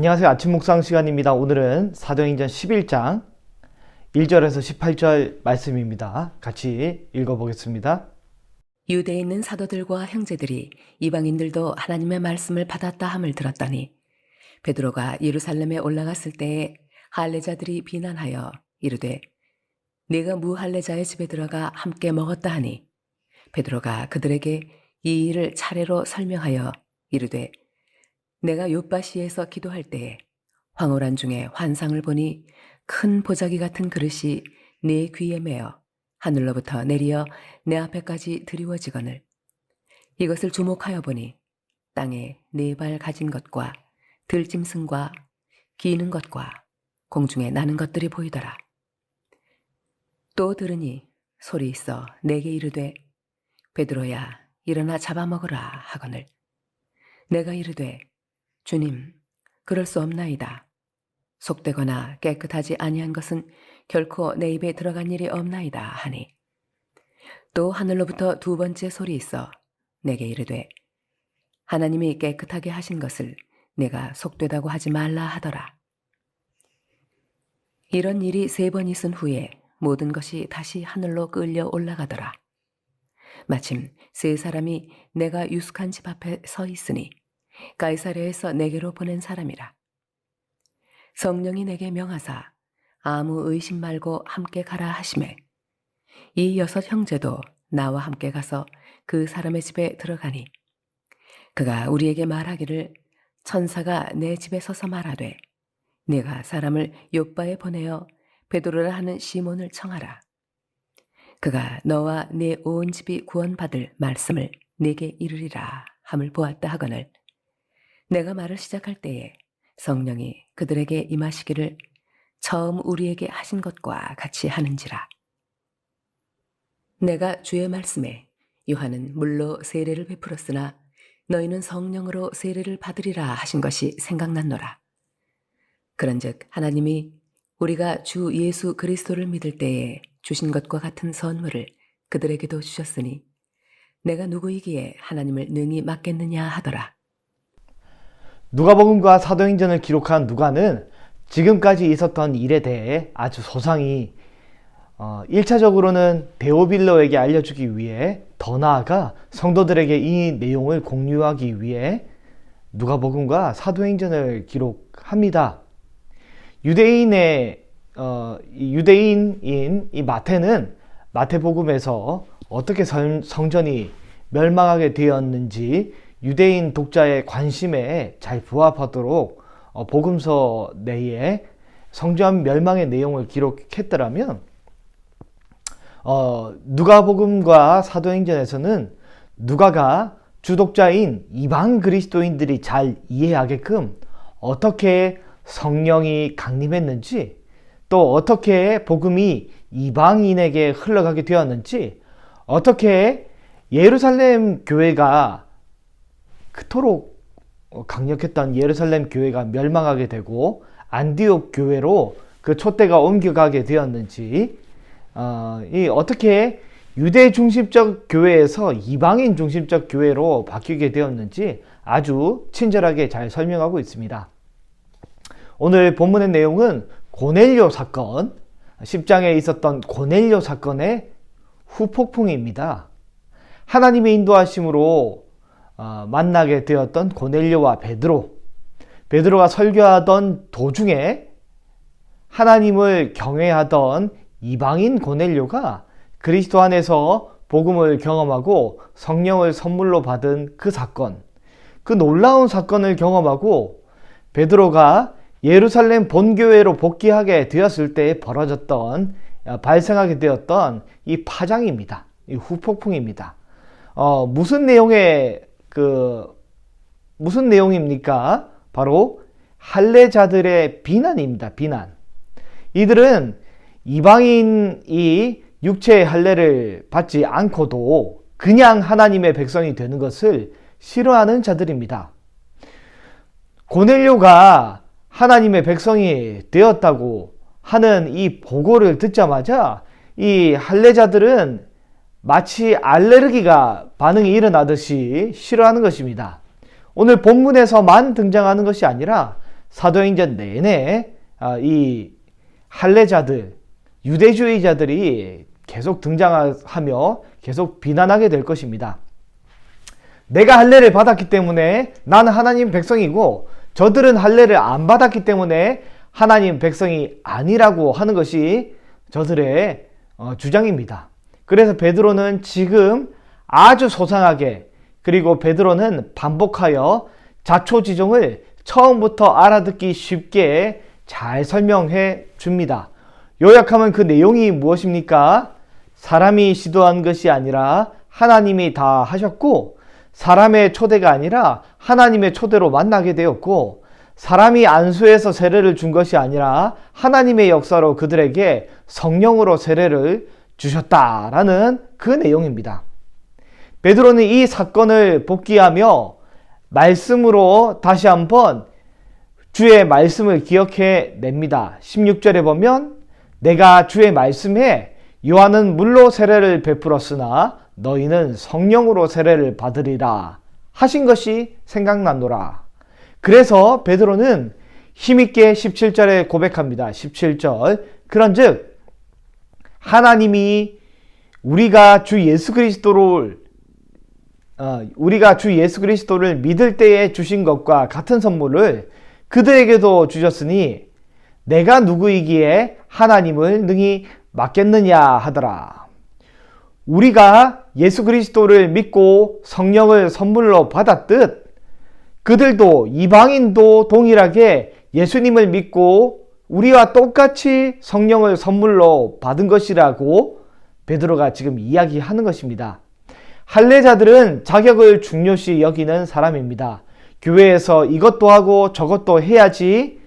안녕하세요. 아침 묵상 시간입니다. 오늘은 사도행전 11장 1절에서 18절 말씀입니다. 같이 읽어보겠습니다. 유대에 있는 사도들과 형제들이 이방인들도 하나님의 말씀을 받았다 함을 들었더니 베드로가 예루살렘에 올라갔을 때에 할례자들이 비난하여 이르되 네가 무할례자의 집에 들어가 함께 먹었다 하니 베드로가 그들에게 이 일을 차례로 설명하여 이르되 내가 요바시에서 기도할 때에 황홀한 중에 환상을 보니 큰 보자기 같은 그릇이 내 귀에 매어 하늘로부터 내리어 내 앞에까지 드리워지거늘 이것을 주목하여 보니 땅에 4발 가진 것과 들짐승과 기는 것과 공중에 나는 것들이 보이더라. 또 들으니 소리 있어 내게 이르되 베드로야 일어나 잡아먹으라 하거늘 내가 이르되 주님 그럴 수 없나이다. 속되거나 깨끗하지 아니한 것은 결코 내 입에 들어간 일이 없나이다 하니 또 하늘로부터 2번째 소리 있어 내게 이르되 하나님이 깨끗하게 하신 것을 내가 속되다고 하지 말라 하더라. 이런 일이 3번 있은 후에 모든 것이 다시 하늘로 끌려 올라가더라. 마침 3사람이 내가 유숙한 집 앞에 서 있으니 가이사랴에서 내게로 보낸 사람이라. 성령이 내게 명하사 아무 의심 말고 함께 가라 하시매 이 6 형제도 나와 함께 가서 그 사람의 집에 들어가니 그가 우리에게 말하기를 천사가 내 집에 서서 말하되 네가 사람을 요바에 보내어 베드로라 하는 시몬을 청하라. 그가 너와 네 온 집이 구원받을 말씀을 네게 이르리라 함을 보았다 하거늘 내가 말을 시작할 때에 성령이 그들에게 임하시기를 처음 우리에게 하신 것과 같이 하는지라. 내가 주의 말씀에 요한은 물로 세례를 베풀었으나 너희는 성령으로 세례를 받으리라 하신 것이 생각났노라. 그런즉 하나님이 우리가 주 예수 그리스도를 믿을 때에 주신 것과 같은 선물을 그들에게도 주셨으니 내가 누구이기에 하나님을 능히 맡겠느냐 하더라. 누가복음과 사도행전을 기록한 누가는 지금까지 있었던 일에 대해 아주 소상히 1차적으로는 데오빌로에게 알려주기 위해 더 나아가 성도들에게 이 내용을 공유하기 위해 누가복음과 사도행전을 기록합니다. 유대인인 이 마태는 마태복음에서 어떻게 성전이 멸망하게 되었는지 유대인 독자의 관심에 잘 부합하도록 복음서 내에 성전 멸망의 내용을 기록했더라면 누가복음과 사도행전에서는 누가가 주독자인 이방 그리스도인들이 잘 이해하게끔 어떻게 성령이 강림했는지 또 어떻게 복음이 이방인에게 흘러가게 되었는지 어떻게 예루살렘 교회가 그토록 강력했던 예루살렘 교회가 멸망하게 되고 안디옥 교회로 그 촛대가 옮겨가게 되었는지 어떻게 유대 중심적 교회에서 이방인 중심적 교회로 바뀌게 되었는지 아주 친절하게 잘 설명하고 있습니다. 오늘 본문의 내용은 고넬료 사건, 10장에 있었던 고넬료 사건의 후폭풍입니다. 하나님의 인도하심으로 만나게 되었던 고넬료와 베드로가 설교하던 도중에 하나님을 경외하던 이방인 고넬료가 그리스도 안에서 복음을 경험하고 성령을 선물로 받은 그 사건, 그 놀라운 사건을 경험하고 베드로가 예루살렘 본교회로 복귀하게 되었을 때 발생하게 되었던 이 파장입니다. 이 후폭풍입니다. 무슨 내용입니까? 바로 할례자들의 비난입니다. 비난. 이들은 이방인이 육체의 할례를 받지 않고도 그냥 하나님의 백성이 되는 것을 싫어하는 자들입니다. 고넬료가 하나님의 백성이 되었다고 하는 이 보고를 듣자마자 이 할례자들은 마치 알레르기가 반응이 일어나듯이 싫어하는 것입니다. 오늘 본문에서만 등장하는 것이 아니라 사도행전 내내 이 할례자들, 유대주의자들이 계속 등장하며 계속 비난하게 될 것입니다. 내가 할례를 받았기 때문에 나는 하나님 백성이고 저들은 할례를 안 받았기 때문에 하나님 백성이 아니라고 하는 것이 저들의 주장입니다. 그래서 베드로는 지금 아주 소상하게, 그리고 베드로는 반복하여 자초지종을 처음부터 알아듣기 쉽게 잘 설명해 줍니다. 요약하면 그 내용이 무엇입니까? 사람이 시도한 것이 아니라 하나님이 다 하셨고, 사람의 초대가 아니라 하나님의 초대로 만나게 되었고, 사람이 안수해서 세례를 준 것이 아니라 하나님의 역사로 그들에게 성령으로 세례를 주셨다라는 그 내용입니다. 베드로는 이 사건을 복기하며 말씀으로 다시 한번 주의 말씀을 기억해 냅니다. 16절에 보면 내가 주의 말씀에 요한은 물로 세례를 베풀었으나 너희는 성령으로 세례를 받으리라 하신 것이 생각나노라. 그래서 베드로는 힘있게 17절에 고백합니다. 17절 그런즉 하나님이 우리가 주 예수 그리스도를 믿을 때에 주신 것과 같은 선물을 그들에게도 주셨으니 내가 누구이기에 하나님을 능히 맡겠느냐 하더라. 우리가 예수 그리스도를 믿고 성령을 선물로 받았듯 그들도 이방인도 동일하게 예수님을 믿고 우리와 똑같이 성령을 선물로 받은 것이라고 베드로가 지금 이야기하는 것입니다. 할례자들은 자격을 중요시 여기는 사람입니다. 교회에서 이것도 하고 저것도 해야지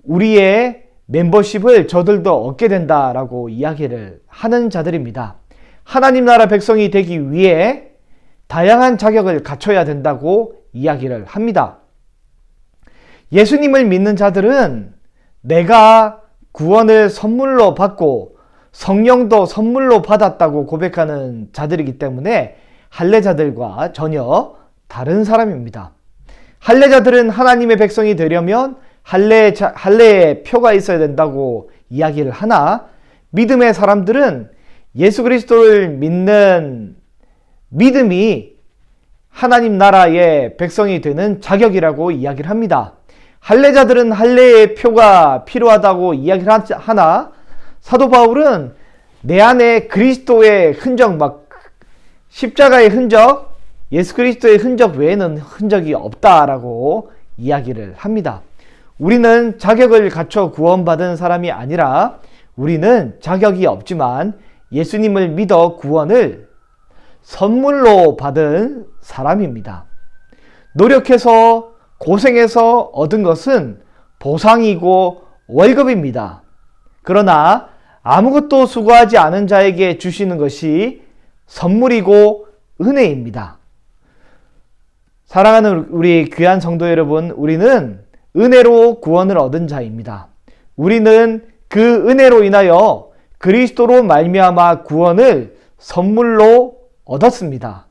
우리의 멤버십을 저들도 얻게 된다라고 이야기를 하는 자들입니다. 하나님 나라 백성이 되기 위해 다양한 자격을 갖춰야 된다고 이야기를 합니다. 예수님을 믿는 자들은 내가 구원을 선물로 받고 성령도 선물로 받았다고 고백하는 자들이기 때문에 할례자들과 전혀 다른 사람입니다. 할례자들은 하나님의 백성이 되려면 할례의 표가 있어야 된다고 이야기를 하나, 믿음의 사람들은 예수 그리스도를 믿는 믿음이 하나님 나라의 백성이 되는 자격이라고 이야기를 합니다. 할례자들은 할례의 표가 필요하다고 이야기를 하나, 사도 바울은 내 안에 그리스도의 흔적, 십자가의 흔적, 예수 그리스도의 흔적 외에는 흔적이 없다라고 이야기를 합니다. 우리는 자격을 갖춰 구원받은 사람이 아니라 우리는 자격이 없지만 예수님을 믿어 구원을 선물로 받은 사람입니다. 노력해서 고생해서 얻은 것은 보상이고 월급입니다. 그러나 아무것도 수고하지 않은 자에게 주시는 것이 선물이고 은혜입니다. 사랑하는 우리 귀한 성도 여러분, 우리는 은혜로 구원을 얻은 자입니다. 우리는 그 은혜로 인하여 그리스도로 말미암아 구원을 선물로 얻었습니다.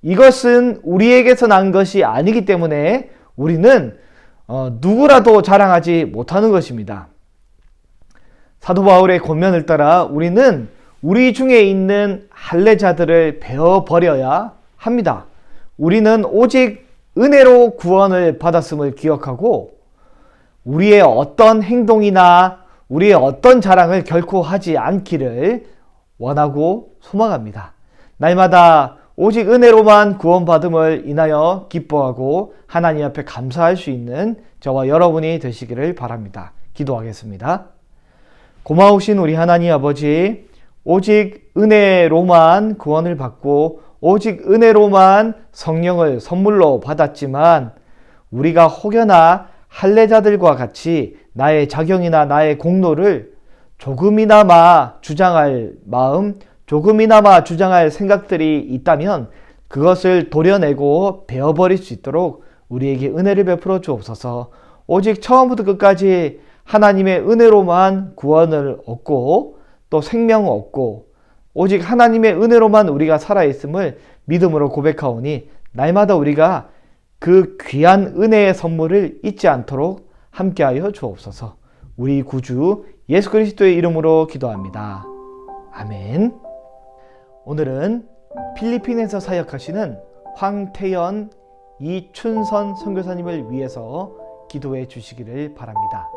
이것은 우리에게서 난 것이 아니기 때문에 우리는 누구라도 자랑하지 못하는 것입니다. 사도 바울의 권면을 따라 우리는 우리 중에 있는 할례자들을 베어버려야 합니다. 우리는 오직 은혜로 구원을 받았음을 기억하고 우리의 어떤 행동이나 우리의 어떤 자랑을 결코 하지 않기를 원하고 소망합니다. 날마다 오직 은혜로만 구원받음을 인하여 기뻐하고 하나님 앞에 감사할 수 있는 저와 여러분이 되시기를 바랍니다. 기도하겠습니다. 고마우신 우리 하나님 아버지, 오직 은혜로만 구원을 받고 오직 은혜로만 성령을 선물로 받았지만 우리가 혹여나 할례자들과 같이 나의 자격이나 나의 공로를 조금이나마 주장할 마음, 조금이나마 주장할 생각들이 있다면 그것을 도려내고 베어버릴 수 있도록 우리에게 은혜를 베풀어 주옵소서. 오직 처음부터 끝까지 하나님의 은혜로만 구원을 얻고 또 생명을 얻고 오직 하나님의 은혜로만 우리가 살아있음을 믿음으로 고백하오니 날마다 우리가 그 귀한 은혜의 선물을 잊지 않도록 함께하여 주옵소서. 우리 구주 예수 그리스도의 이름으로 기도합니다. 아멘. 오늘은 필리핀에서 사역하시는 황태연, 이춘선 선교사님을 위해서 기도해 주시기를 바랍니다.